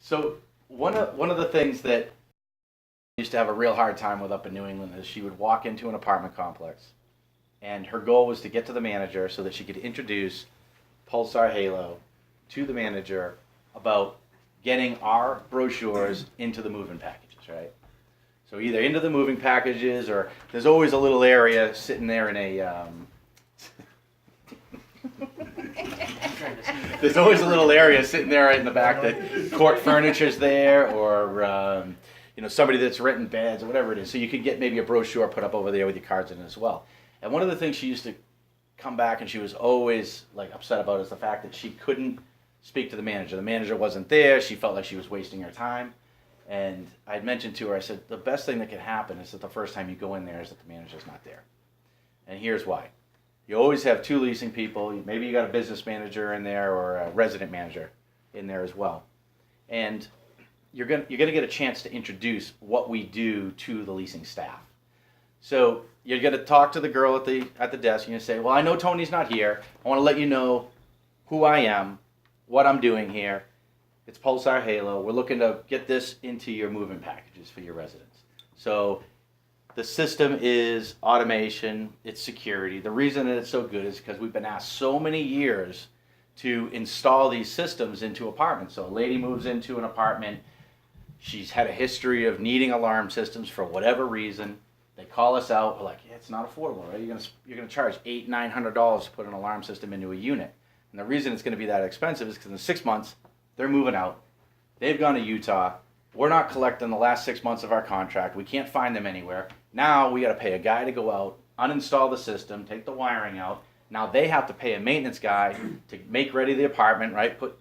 So one of the things that I used to have a real hard time with up in New England is she would walk into an apartment complex, and her goal was to get to the manager so that she could introduce Pulsar Halo to the manager about getting our brochures into the moving packages, right? So either into the moving packages, or there's always a little area sitting there in a there's always a little area sitting there right in the back that court furniture's there, or somebody that's renting beds or whatever it is. So you could get maybe a brochure put up over there with your cards in it as well. And one of the things she used to come back and she was always like upset about is the fact that she couldn't speak to the manager. The manager wasn't there. She felt like she was wasting her time. And I'd mentioned to her, I said, the best thing that can happen is that the first time you go in there is that the manager's not there. And here's why. You always have two leasing people. Maybe you got a business manager in there or a resident manager in there as well. And you're gonna get a chance to introduce what we do to the leasing staff. So you're gonna talk to the girl at the desk and you say, well, I know Tony's not here. I want to let you know who I am, what I'm doing here. It's Pulsar Halo. We're looking to get this into your moving packages for your residents. So the system is automation, it's security. The reason that it's so good is because we've been asked so many years to install these systems into apartments. So a lady moves into an apartment, she's had a history of needing alarm systems for whatever reason. They call us out, we're like, yeah, it's not affordable, right? You're gonna charge $800-900 to put an alarm system into a unit. And the reason it's gonna be that expensive is because in 6 months, they're moving out. They've gone to Utah. We're not collecting the last 6 months of our contract. We can't find them anywhere. Now we got to pay a guy to go out, uninstall the system, take the wiring out. Now they have to pay a maintenance guy to make ready the apartment, right? Put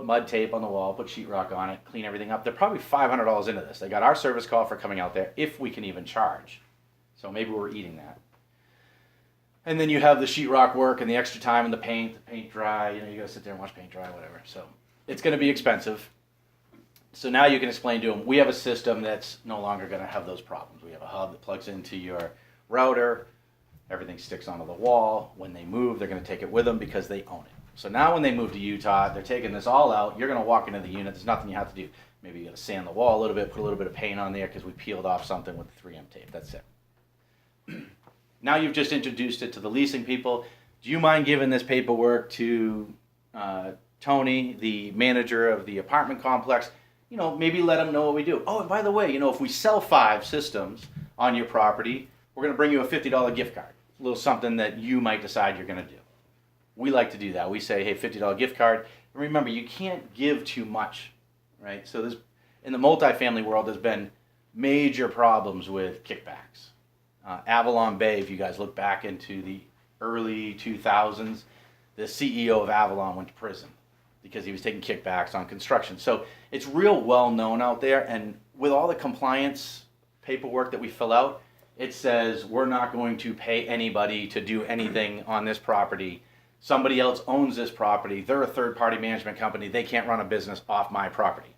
mud tape on the wall, put sheetrock on it, clean everything up. They're probably $500 into this. They got our service call for coming out there, if we can even charge. So maybe we're eating that. And then you have the sheetrock work and the extra time and the paint dry. You got to sit there and watch paint dry, whatever. So it's going to be expensive. So now you can explain to them, we have a system that's no longer going to have those problems. We have a hub that plugs into your router. Everything sticks onto the wall. When they move, they're going to take it with them because they own it. So now when they move to Utah, they're taking this all out. You're going to walk into the unit. There's nothing you have to do. Maybe you got to sand the wall a little bit, put a little bit of paint on there because we peeled off something with the 3M tape. That's it. Now you've just introduced it to the leasing people. Do you mind giving this paperwork to Tony, the manager of the apartment complex? Maybe let them know what we do. Oh, and by the way, if we sell 5 systems on your property, we're going to bring you a $50 gift card. A little something that you might decide you're going to do. We like to do that. We say, hey, $50 gift card. And remember, you can't give too much, right? So in the multifamily world, there's been major problems with kickbacks. Avalon Bay, if you guys look back into the early 2000s, the CEO of Avalon went to prison because he was taking kickbacks on construction. So it's real well known out there, and with all the compliance paperwork that we fill out, it says we're not going to pay anybody to do anything on this property. Somebody else owns this property. They're a third-party management company. They can't run a business off my property,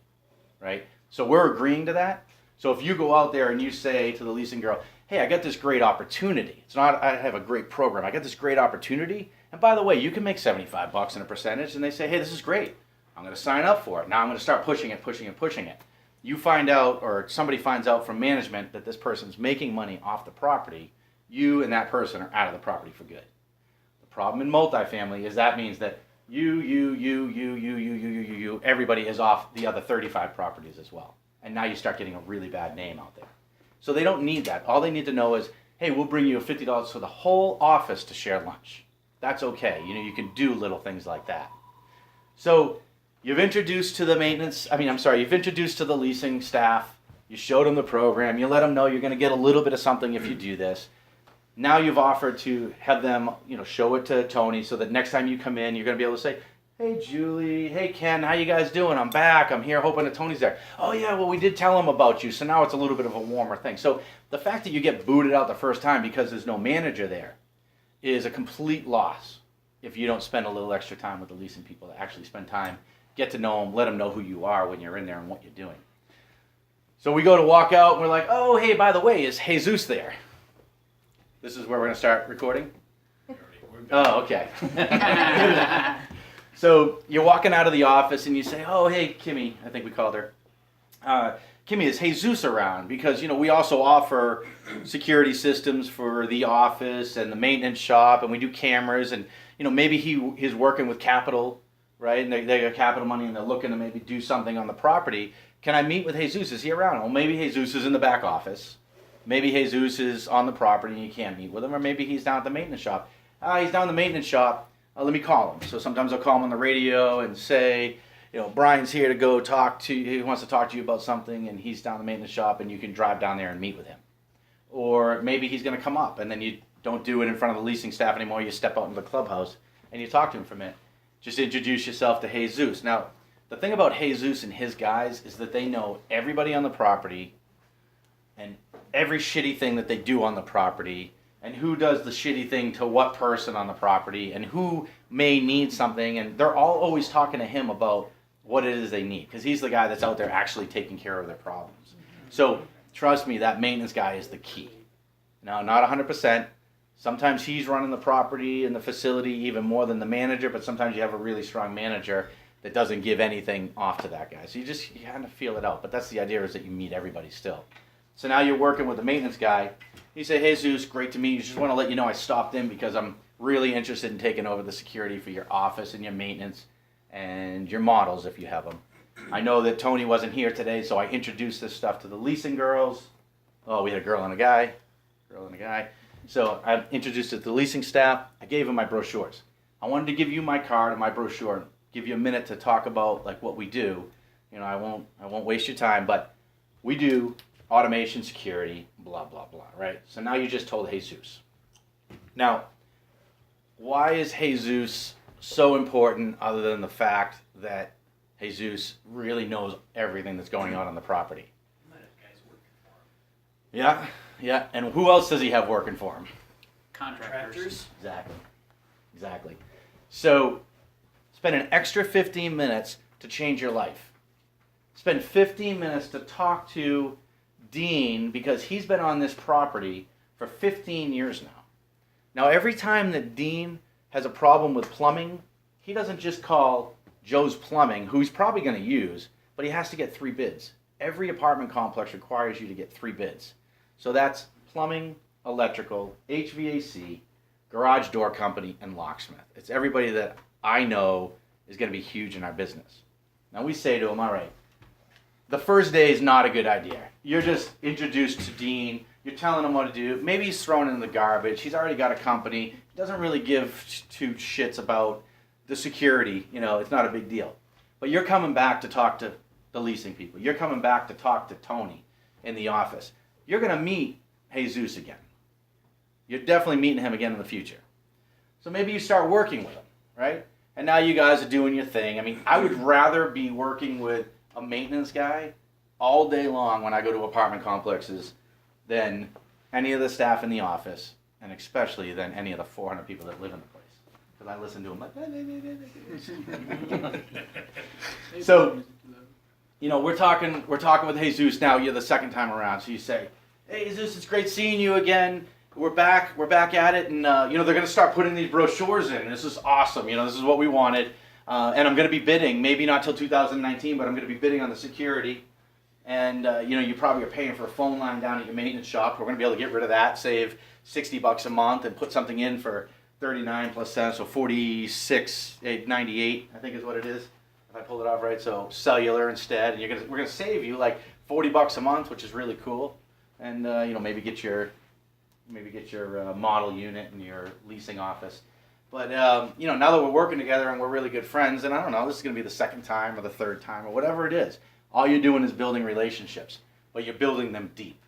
right? So we're agreeing to that. So if you go out there and you say to the leasing girl, hey, I got this great opportunity. It's not I have a great program. I got this great opportunity. And by the way, you can make $75 in a percentage. And they say, hey, this is great. I'm going to sign up for it. Now I'm going to start pushing it. You find out, or somebody finds out from management that this person's making money off the property. You and that person are out of the property for good. The problem in multifamily is that means that you, everybody is off the other 35 properties as well. And now you start getting a really bad name out there. So they don't need that. All they need to know is, hey, we'll bring you $50 for the whole office to share lunch. That's okay. You can do little things like that. So you've introduced to the you've introduced to the leasing staff. You showed them the program. You let them know you're going to get a little bit of something if you do this. Now you've offered to have them, show it to Tony so that next time you come in, you're going to be able to say, hey, Julie, hey, Ken, how you guys doing? I'm back. I'm here hoping that Tony's there. Oh, yeah, well, we did tell him about you, so now it's a little bit of a warmer thing. So the fact that you get booted out the first time because there's no manager there is a complete loss if you don't spend a little extra time with the leasing people to actually spend time, get to know them, let them know who you are when you're in there and what you're doing. So we go to walk out, and we're like, oh, hey, by the way, is Jesus there? This is where we're going to start recording? Oh, okay. So you're walking out of the office and you say, oh, hey, Kimmy, I think we called her. Kimmy, is Jesus around? Because, we also offer security systems for the office and the maintenance shop, and we do cameras, and, maybe he's working with capital, right? And they got capital money and they're looking to maybe do something on the property. Can I meet with Jesus? Is he around? Well, maybe Jesus is in the back office. Maybe Jesus is on the property and you can't meet with him, or maybe he's down at the maintenance shop. He's down at the maintenance shop. Let me call him. So sometimes I'll call him on the radio and say, Brian's here to go talk to you. He wants to talk to you about something, and he's down at the maintenance shop, and you can drive down there and meet with him. Or maybe he's going to come up, and then you don't do it in front of the leasing staff anymore. You step out into the clubhouse, and you talk to him for a minute. Just introduce yourself to Jesus. Now, the thing about Jesus and his guys is that they know everybody on the property and every shitty thing that they do on the property, and who does the shitty thing to what person on the property, and who may need something, and they're all always talking to him about what it is they need, because he's the guy that's out there actually taking care of their problems. So trust me, that maintenance guy is the key. Now, not 100%. Sometimes he's running the property and the facility even more than the manager, but sometimes you have a really strong manager that doesn't give anything off to that guy. So you kind of feel it out, but that's the idea, is that you meet everybody still. So now you're working with the maintenance guy. You say, hey, Jesus, great to meet you. Just want to let you know I stopped in because I'm really interested in taking over the security for your office and your maintenance and your models if you have them. I know that Tony wasn't here today, so I introduced this stuff to the leasing girls. Oh, we had a girl and a guy. So I introduced it to the leasing staff. I gave them my brochures. I wanted to give you my card and my brochure, give you a minute to talk about like what we do. I won't waste your time, but we do automation, security, blah, blah, blah, right? So now you just told Jesus. Now, why is Jesus so important other than the fact that Jesus really knows everything that's going on the property? He might have guys working for him. Yeah. And who else does he have working for him? Contractors. Exactly. So spend an extra 15 minutes to change your life. Spend 15 minutes to talk to Dean, because he's been on this property for 15 years now. Now, every time that Dean has a problem with plumbing, he doesn't just call Joe's Plumbing, who he's probably going to use, but he has to get 3 bids. Every apartment complex requires you to get 3 bids. So that's plumbing, electrical, HVAC, garage door company, and locksmith. It's everybody that I know is going to be huge in our business. Now we say to him, all right, the first day is not a good idea. You're just introduced to Dean. You're telling him what to do. Maybe he's thrown in the garbage. He's already got a company. He doesn't really give 2 shits about the security. It's not a big deal. But you're coming back to talk to the leasing people. You're coming back to talk to Tony in the office. You're going to meet Jesus again. You're definitely meeting him again in the future. So maybe you start working with him, right? And now you guys are doing your thing. I mean, I would rather be working with a maintenance guy all day long when I go to apartment complexes than any of the staff in the office, and especially than any of the 400 people that live in the place. Because I listen to them like, So, we're talking with Jesus now. You're the second time around, so you say, hey, Jesus, it's great seeing you again. We're back at it, and they're going to start putting these brochures in. This is awesome. This is what we wanted. And I'm going to be bidding, maybe not till 2019, but I'm going to be bidding on the security. And, you probably are paying for a phone line down at your maintenance shop. We're going to be able to get rid of that, save $60 a month, and put something in for 39 plus cents, so 46.98, I think is what it is, if I pulled it off right. So cellular instead, and we're going to save you like $40 a month, which is really cool. And, maybe get your model unit in your leasing office. But, now that we're working together and we're really good friends, and I don't know, this is going to be the second time or the third time or whatever it is, all you're doing is building relationships, but you're building them deep.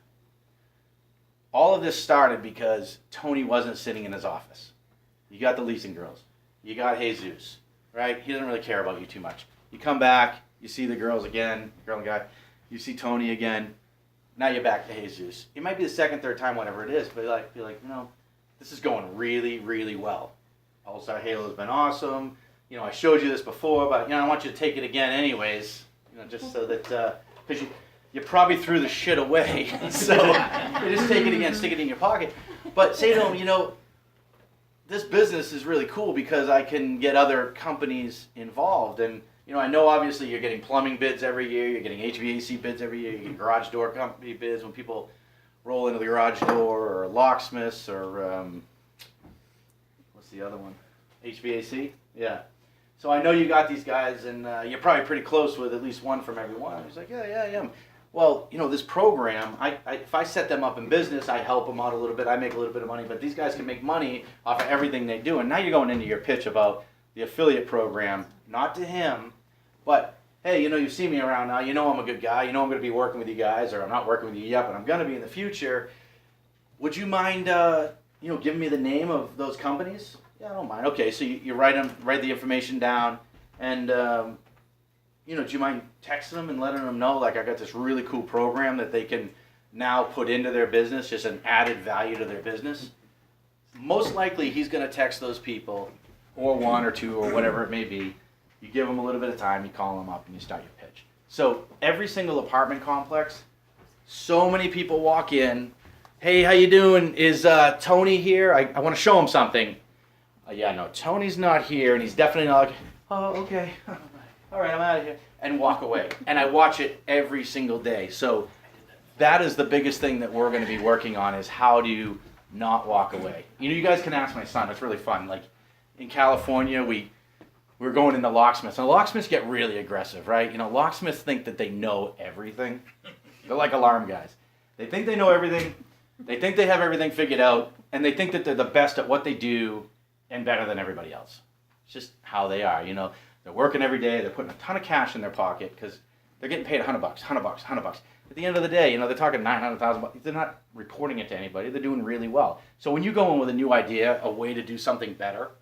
All of this started because Tony wasn't sitting in his office. You got the leasing girls. You got Jesus, right? He doesn't really care about you too much. You come back, you see the girls again, girl and guy, you see Tony again, now you're back to Jesus. It might be the second, third time, whatever it is, but be like, this is going really, really well. All-Star Halo has been awesome. I showed you this before, but, I want you to take it again anyways, just so that, because you probably threw the shit away. So you just take it again, stick it in your pocket. But say to them, this business is really cool because I can get other companies involved. And, you know, I know obviously you're getting plumbing bids every year, you're getting HVAC bids every year, you get garage door company bids when people roll into the garage door, or locksmiths, or what's the other one? HVAC? Yeah. So I know you got these guys, and you're probably pretty close with at least one from every one. He's like, yeah, I am. Well, you know, this program, if I set them up in business, I help them out a little bit, I make a little bit of money, but these guys can make money off of everything they do. And now you're going into your pitch about the affiliate program, not to him, but, hey, you know, you see me around now, you know I'm a good guy, you know I'm going to be working with you guys, or I'm not working with you yet, but I'm going to be in the future. Would you mind, you know, giving me the name of those companies? Yeah, I don't mind. Okay, so you write the information down, and you know, do you mind texting them and letting them know, like, I got this really cool program that they can now put into their business, just an added value to their business? Most likely he's going to text those people, or one or two, or whatever it may be. You give them a little bit of time, you call them up, and you start your pitch. So every single apartment complex, so many people walk in, hey, how you doing? Is Tony here? I want to show him something. Yeah, no, Tony's not here, and he's definitely not like, oh, okay. All right, I'm out of here, and walk away. And I watch it every single day. So that is the biggest thing that we're going to be working on, is how do you not walk away. You know, you guys can ask my son. It's really fun. Like in California, we're going into locksmiths, and locksmiths get really aggressive, right? You know, locksmiths think that they know everything. They're like alarm guys. They think they know everything. They think they have everything figured out, and they think that they're the best at what they do and better than everybody else. It's just how they are, you know. They're working every day. They're putting a ton of cash in their pocket because they're getting paid $100. At the end of the day, you know, they're talking $900,000. They're not reporting it to anybody. They're doing really well. So when you go in with a new idea, a way to do something better,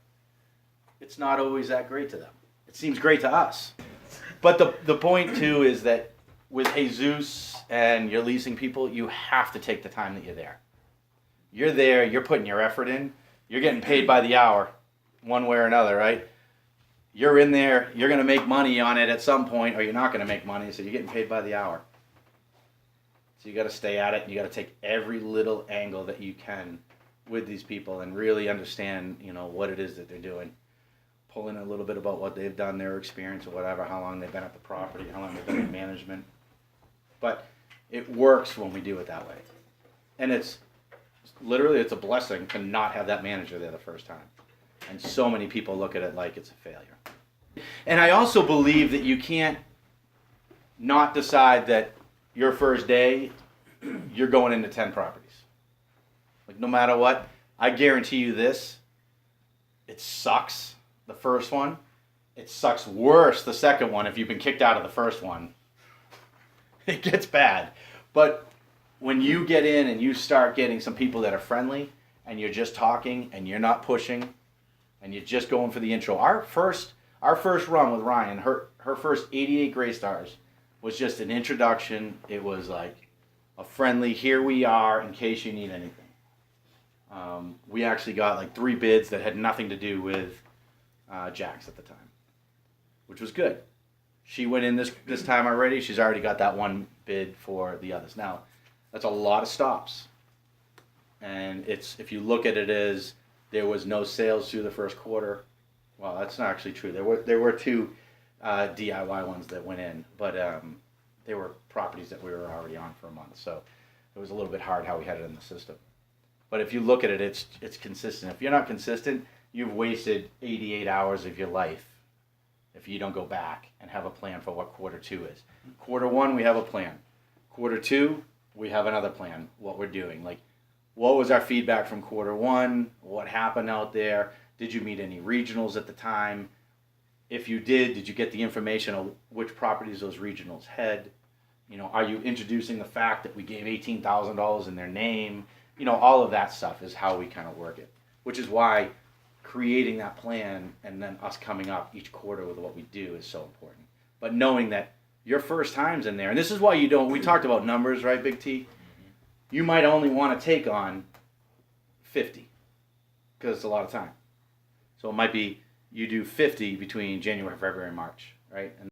it's not always that great to them. It seems great to us. But the point, too, is that with Jesus and your leasing people, you have to take the time that you're there. You're there. You're putting your effort in. You're getting paid by the hour, one way or another, right? You're in there, you're going to make money on it at some point, or you're not going to make money, so you're getting paid by the hour. So you got to stay at it, and you got to take every little angle that you can with these people and really understand, you know, what it is that they're doing. Pull in a little bit about what they've done, their experience or whatever, how long they've been at the property, how long they've been in management. But it works when we do it that way. And it's literally, it's a blessing to not have that manager there the first time. And so many people look at it like it's a failure. And I also believe that you can't not decide that your first day, you're going into 10 properties. Like, no matter what, I guarantee you this, it sucks the first one. It sucks worse the second one if you've been kicked out of the first one. It gets bad. But when you get in and you start getting some people that are friendly, and you're just talking and you're not pushing, and you're just going for the intro. Our first run with Ryan, her first 88 Gray Stars was just an introduction. It was like a friendly, here we are in case you need anything. We actually got like 3 bids that had nothing to do with Jax at the time, which was good. She went in this time already. She's already got that one bid for the others. Now, that's a lot of stops. And if you look at it as there was no sales through the first quarter. Well, that's not actually true. There were 2 DIY ones that went in, but they were properties that we were already on for a month, so it was a little bit hard how we had it in the system. But if you look at it, it's consistent. If you're not consistent, you've wasted 88 hours of your life if you don't go back and have a plan for what quarter 2 is. Quarter 1, we have a plan. Quarter 2, we have another plan, what we're doing. Like, what was our feedback from quarter 1? What happened out there? Did you meet any regionals at the time? If you did you get the information on which properties those regionals had? You know, are you introducing the fact that we gave $18,000 in their name? You know, all of that stuff is how we kind of work it. Which is why creating that plan and then us coming up each quarter with what we do is so important. But knowing that your first time's in there, and this is why we talked about numbers, right, Big T? You might only want to take on 50 because it's a lot of time. So it might be you do 50 between January, February, and March, right? And